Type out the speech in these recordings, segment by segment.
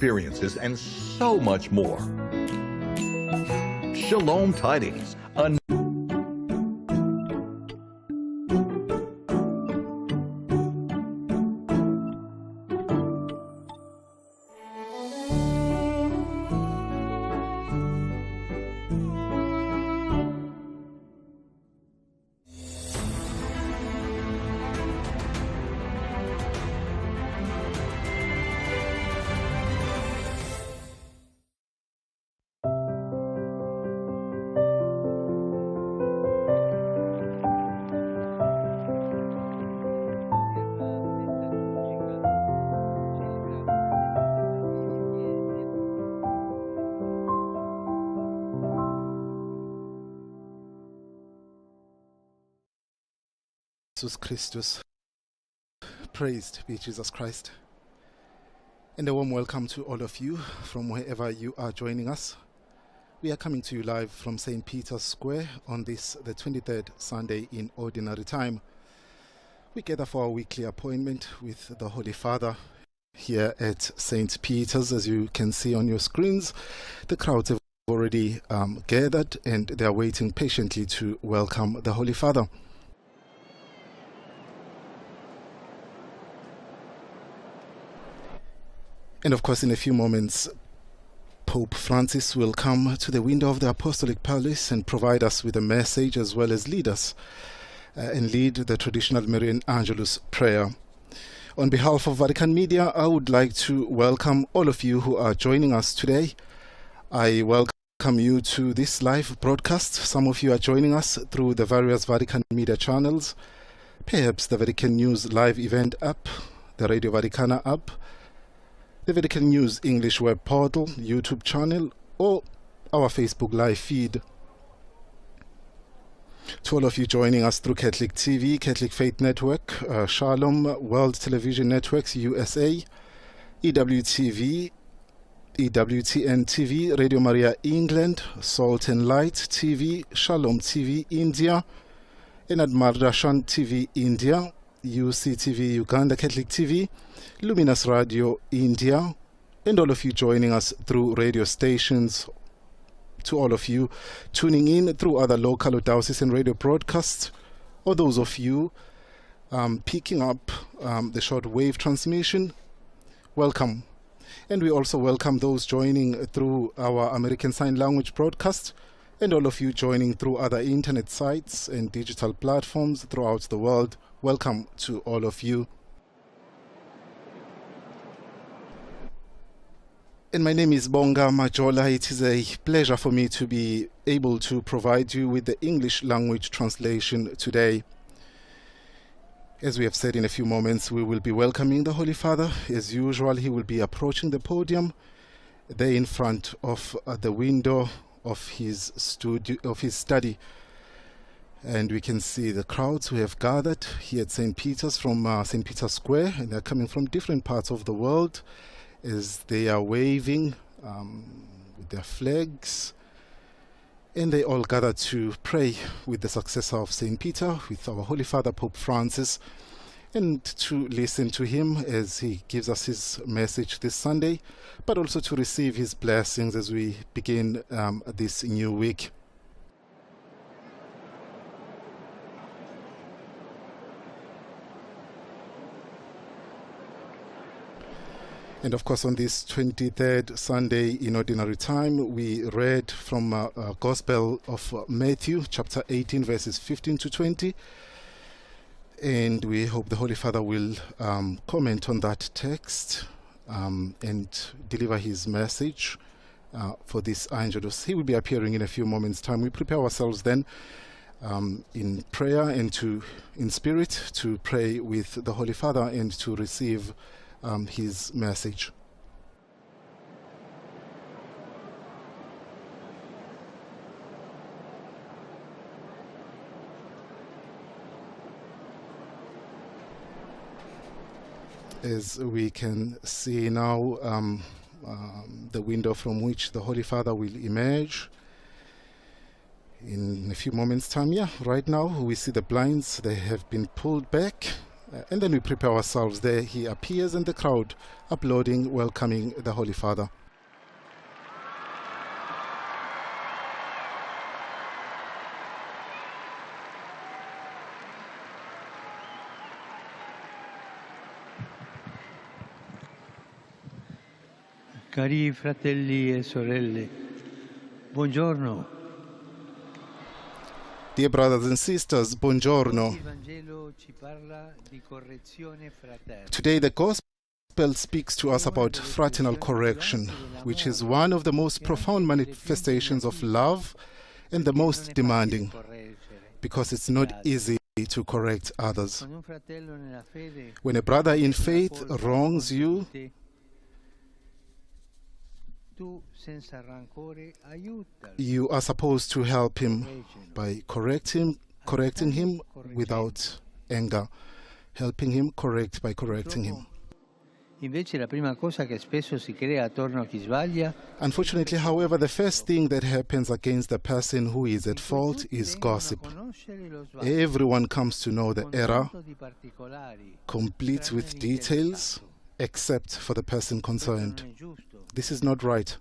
experiences, and so much more. Shalom Tidings. Jesus Christus. Praised be Jesus Christ. And a warm welcome to all of you from wherever you are joining us. We are coming to you live from St. Peter's Square on this, the 23rd Sunday in Ordinary Time. We gather for our weekly appointment with the Holy Father here at St. Peter's. As you can see on your screens, the crowds have already gathered and they are waiting patiently to welcome the Holy Father. And of course, in a few moments, Pope Francis will come to the window of the Apostolic Palace and provide us with a message, as well as lead us and lead the traditional Marian Angelus prayer. On behalf of Vatican Media, I would like to welcome all of you who are joining us today. I welcome you to this live broadcast. Some of you are joining us through the various Vatican Media channels, perhaps the Vatican News live event app, the Radio Vaticana app, the Vatican News English web portal, YouTube channel, or our Facebook live feed. To all of you joining us through Catholic TV, Catholic Faith Network, Shalom, World Television Networks USA, EWTV, EWTN TV, Radio Maria England, Salt and Light TV, Shalom TV India, and Admarashan TV India, UCTV Uganda Catholic TV, Luminous Radio India, and all of you joining us through radio stations. To all of you tuning in through other local or diocesan radio broadcasts, or those of you picking up the short wave transmission, welcome. And we also welcome those joining through our American Sign Language broadcast, and all of you joining through other internet sites and digital platforms throughout the world. Welcome to all of you. And my name is Bonga Majola. It is a pleasure for me to be able to provide you with the English language translation today. As we have said, in a few moments, we will be welcoming the Holy Father. As usual, he will be approaching the podium there in front of the window of his study. And we can see the crowds who have gathered here at St. Peter's from St. Peter's Square, and they're coming from different parts of the world as they are waving with their flags. And they all gather to pray with the successor of St. Peter, with our Holy Father, Pope Francis, and to listen to him as he gives us his message this Sunday, but also to receive his blessings as we begin this new week. And of course, on this 23rd Sunday in Ordinary Time, we read from Gospel of Matthew, chapter 18, verses 15 to 20. And we hope the Holy Father will comment on that text and deliver his message for this Angelus. He will be appearing in a few moments' time. We prepare ourselves then in prayer and in spirit to pray with the Holy Father and to receive his message. As we can see now, the window from which the Holy Father will emerge in a few moments' time. Right now we see the blinds, they have been pulled back And then we prepare ourselves. There he appears in the crowd, applauding, welcoming the Holy Father. Cari fratelli e sorelle, buongiorno. Dear brothers and sisters, buongiorno. Today the Gospel speaks to us about fraternal correction, which is one of the most profound manifestations of love and the most demanding, because it's not easy to correct others. When a brother in faith wrongs you, you are supposed to help him by correcting him without anger, helping him by correcting him. Unfortunately, however, the first thing that happens against the person who is at fault is gossip. Everyone comes to know the error, complete with details, except for the person concerned. This is not right.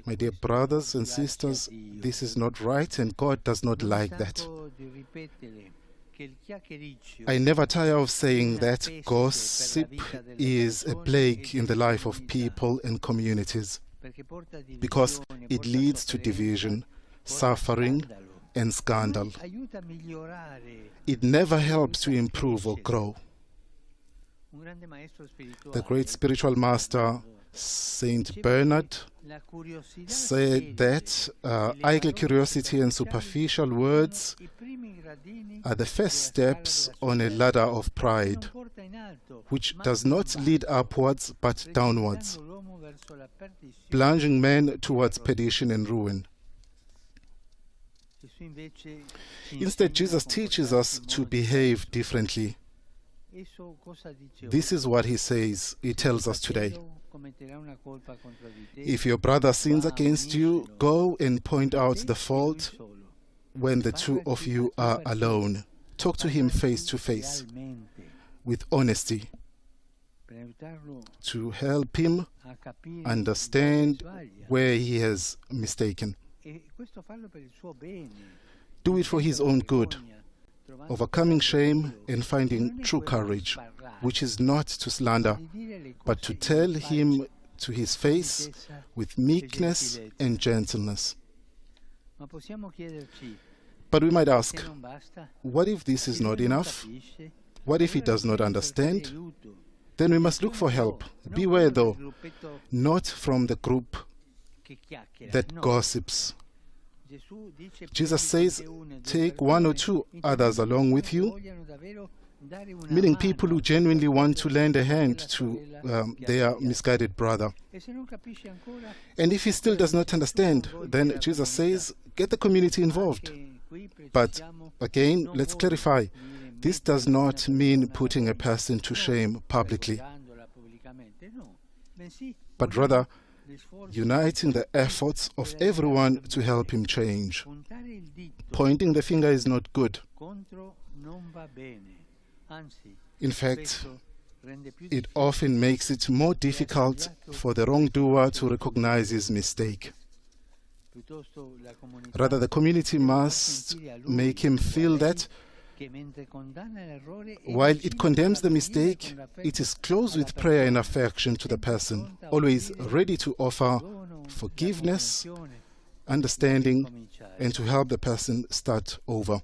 My dear brothers and sisters, this is not right, and God does not like that. I never tire of saying that gossip is a plague in the life of people and communities, because it leads to division, suffering, and scandal. It never helps to improve or grow. The great spiritual master, Saint Bernard, said that idle curiosity and superficial words are the first steps on a ladder of pride, which does not lead upwards but downwards, plunging men towards perdition and ruin. Instead, Jesus teaches us to behave differently. This is what he says, he tells us today. If your brother sins against you, go and point out the fault when the two of you are alone. Talk to him face to face with honesty to help him understand where he has mistaken. Do it for his own good, overcoming shame and finding true courage, which is not to slander, but to tell him to his face with meekness and gentleness. But we might ask, what if this is not enough? What if he does not understand? Then we must look for help. Beware, though, not from the group that gossips. Jesus says, take one or two others along with you, meaning people who genuinely want to lend a hand to their misguided brother. And if he still does not understand, then Jesus says, get the community involved. But again, let's clarify, this does not mean putting a person to shame publicly, but rather uniting the efforts of everyone to help him change. Pointing the finger is not good. In fact, it often makes it more difficult for the wrongdoer to recognize his mistake. Rather, the community must make him feel that while it condemns the mistake, it is close with prayer and affection to the person, always ready to offer forgiveness, understanding, and to help the person start over.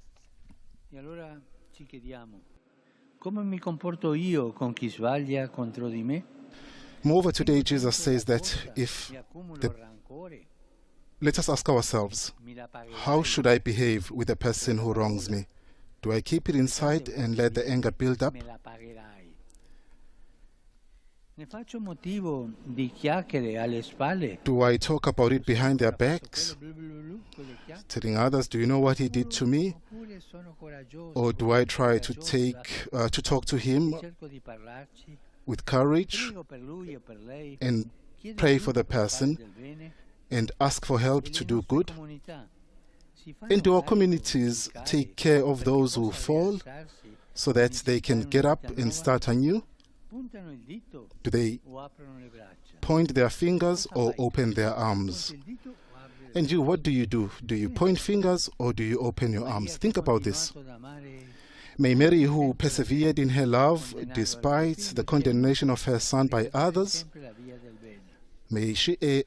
Moreover, today Jesus says that let us ask ourselves, how should I behave with a person who wrongs me? Do I keep it inside and let the anger build up? Do I talk about it behind their backs, telling others, do you know what he did to me? Or do I try to talk to him with courage and pray for the person and ask for help to do good? And do our communities take care of those who fall so that they can get up and start anew? Puntano il dito Do they o aprono le braccia? point their fingers or open their arms? Punta il dito o apri le And you, what do you do? Do you point fingers or do you open your arms? Think about this. continuato ad amare May Mary, who persevered in her love despite the condemnation of her son by others, sempre la via del bene.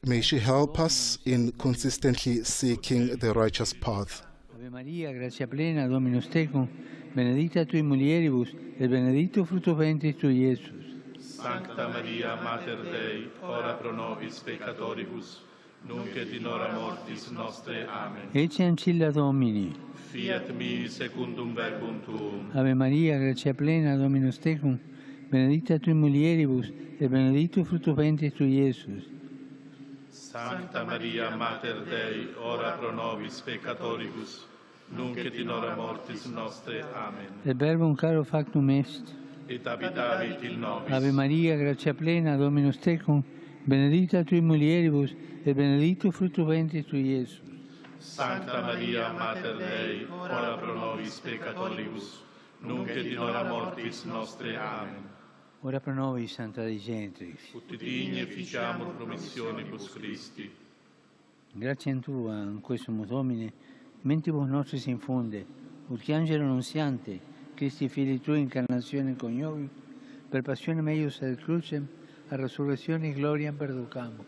may she help us in consistently seeking the righteous path. Ave Maria, grazia plena, Dominus tecum, benedicta tui mulieribus, et benedictus fructus ventris tui, Iesus. Sancta Maria, Mater Dei, ora pro nobis peccatoribus, nunc et in hora mortis nostre. Amen. Ecce ancilla Domini. Fiat mi secundum verbum tuum. Ave Maria, grazia plena, Dominus tecum, benedicta tui mulieribus, et benedictus fructus ventris tui, Iesus. Sancta Maria, Mater Dei, ora pro nobis peccatoribus, nunc et in hora mortis nostre. Amen. Et verbum caro factum est. Et habitavit in nobis. Ave Maria, grazia plena, Dominus tecum, benedicta tui mulieribus, et benedictus fructus ventris tui, Iesus. Sancta Maria, Mater Dei, ora pro nobis peccatoribus, nunc et in hora mortis nostre. Amen. Ora pro nobis, Santa Dei Gentrix. Ut digne ficiamur promissionibus Christi. Grazie Tua, in questo Domine, mentibus nostris infunde, ut che angelo annunziante, Christi Fili Tui, incarnazione coniovi, per passione meius ad crucem, a resurrezione e gloria perducamo.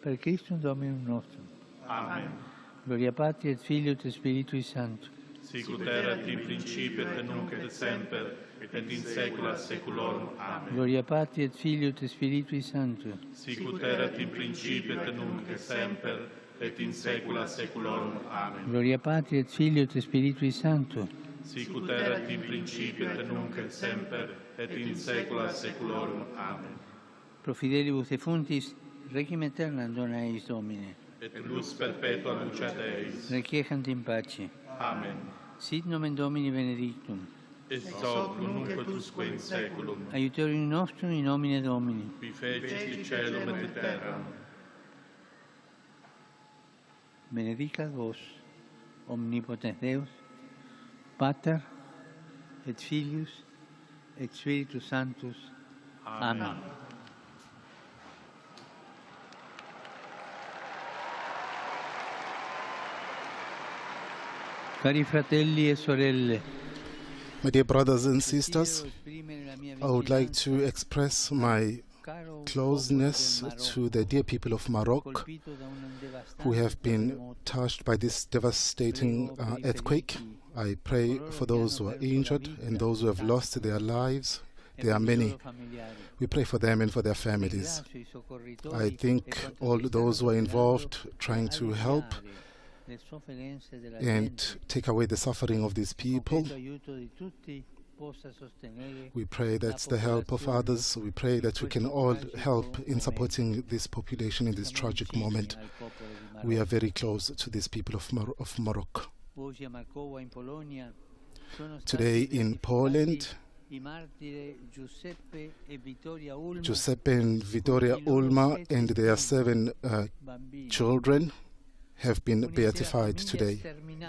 Per Christum Dominum nostrum. Amen. Gloria Patri et Filio et Spiritui Sancto. Sicut erat in principio et nunc et semper, et in saecula saeculorum. Amen. Gloria Patri et Filio et Spiritui Sancto. Sicut erat in principio et nunc et semper, et in saecula saeculorum. Amen. Gloria Patri et Filio et Spiritui Sancto. Sicut erat in principio et nunc et semper, et in saecula saeculorum. Amen. Pro fidelibus defuntis, requiem aeternam dona eis Domine. Et lux perpetua luceat eis. Requiescant in pace. Amen. Sit nomen Domini benedictum. Et hoc nunc et usque in saeculum. Aiuterium nostrum in nomine Domini. Qui fecit caelum et terram. Benedicat vos, omnipotens Deus, Pater et Filius et Spiritus Sanctus. Amen. Cari fratelli e sorelle, My dear brothers and sisters, I would like to express my closeness to the dear people of Morocco who have been touched by this devastating earthquake. I pray for those who are injured and those who have lost their lives. There are many. We pray for them and for their families. I think all those who are involved trying to help and take away the suffering of these people. We pray that's the help of others. We pray that we can all help in supporting this population in this tragic moment. We are very close to these people of Morocco. Today in Poland, Giuseppe and Vittoria Ulma and their 7 children have been beatified today.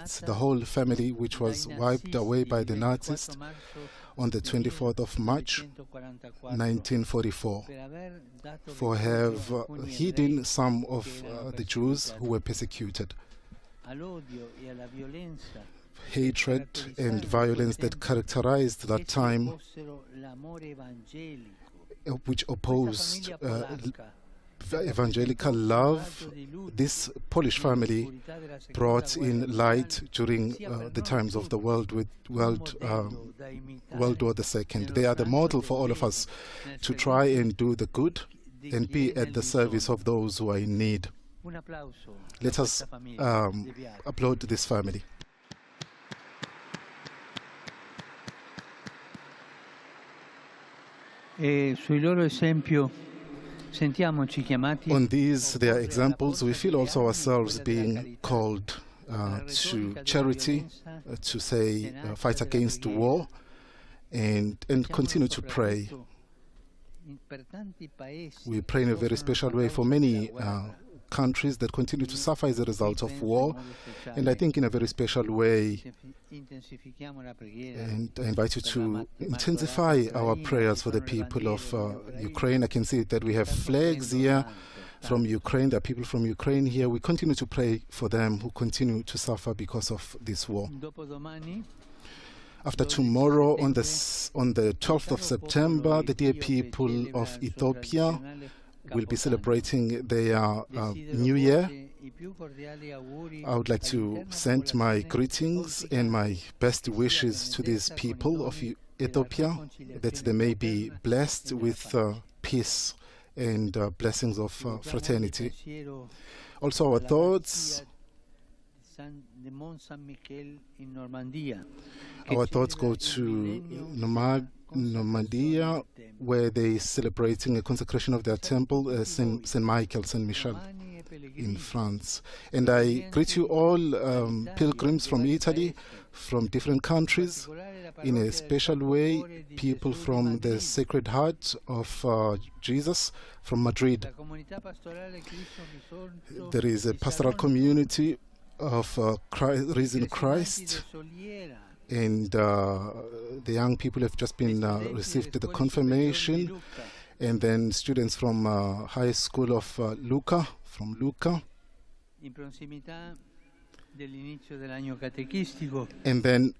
It's the whole family which was wiped away by the Nazis on the 24th of March 1944 for have hidden some of the Jews who were persecuted. Hatred and violence that characterized that time, which opposed evangelical love, this Polish family brought in light during the times of the World War II. They are the model for all of us to try and do the good and be at the service of those who are in need. Let us applaud this family. Sui loro esempio on these, their examples, we feel also ourselves being called to charity, to say, fight against war, and continue to pray. We pray in a very special way for many countries that continue to suffer as a result of war. And I think in a very special way, and I invite you to intensify our prayers for the people of Ukraine. I can see that we have flags here from Ukraine. There are people from Ukraine here. We continue to pray for them who continue to suffer because of this war. After tomorrow, on the 12th of September, the dear people of Ethiopia will be celebrating their New Year. I would like to send my greetings and my best wishes to these people of Ethiopia, that they may be blessed with peace and blessings of fraternity. Also, our thoughts go to Normandy, where they are celebrating a consecration of their temple, Saint Michael, Saint Michel, in France. And I greet you all, pilgrims from Italy, from different countries, in a special way, people from the Sacred Heart of Jesus from Madrid. There is a pastoral community of risen Christ, and the young people have just been received the confirmation, and then students from high school of Lucca, from Lucca. And then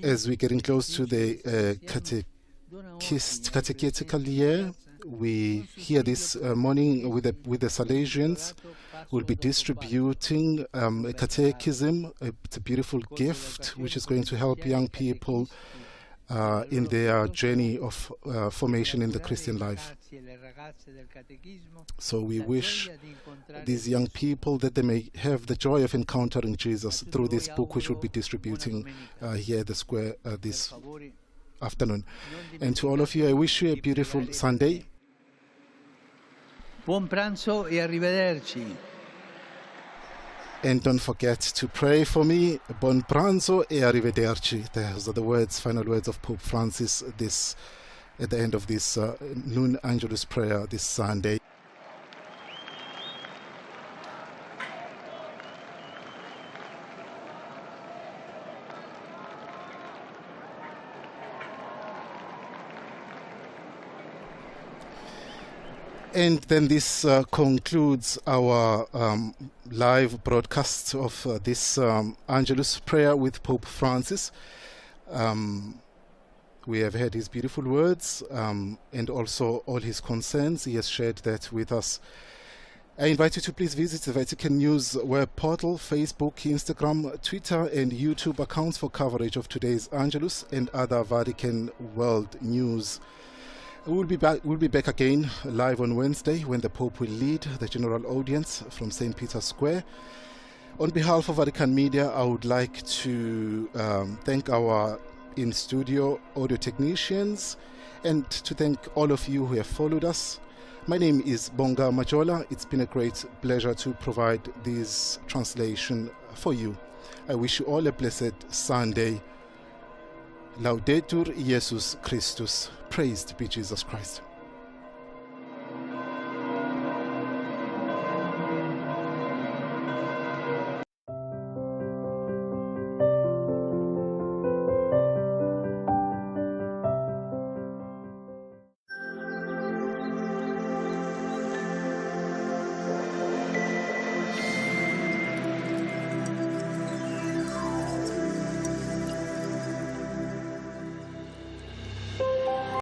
as we're getting close to the catechetical year, we hear this morning with the Salesians will be distributing a catechism. It's a beautiful gift which is going to help young people in their journey of formation in the Christian life. So we wish these young people that they may have the joy of encountering Jesus through this book, which we'll be distributing here at the square this afternoon. And to all of you, I wish you a beautiful Sunday. Buon pranzo e arrivederci. And don't forget to pray for me. Buon pranzo e arrivederci. Those are the words, final words of Pope Francis at the end of this noon Angelus prayer this Sunday. And then this concludes our live broadcast of this Angelus prayer with Pope Francis. We have heard his beautiful words and also all his concerns. He has shared that with us. I invite you to please visit the Vatican News web portal, Facebook, Instagram, Twitter and YouTube accounts for coverage of today's Angelus and other Vatican world news. We'll be back again live on Wednesday when the Pope will lead the general audience from St. Peter's Square. On behalf of Vatican Media, I would like to thank our in-studio audio technicians and to thank all of you who have followed us. My name is Bonga Majola. It's been a great pleasure to provide this translation for you. I wish you all a blessed Sunday. Laudetur Jesus Christus. Praised be Jesus Christ.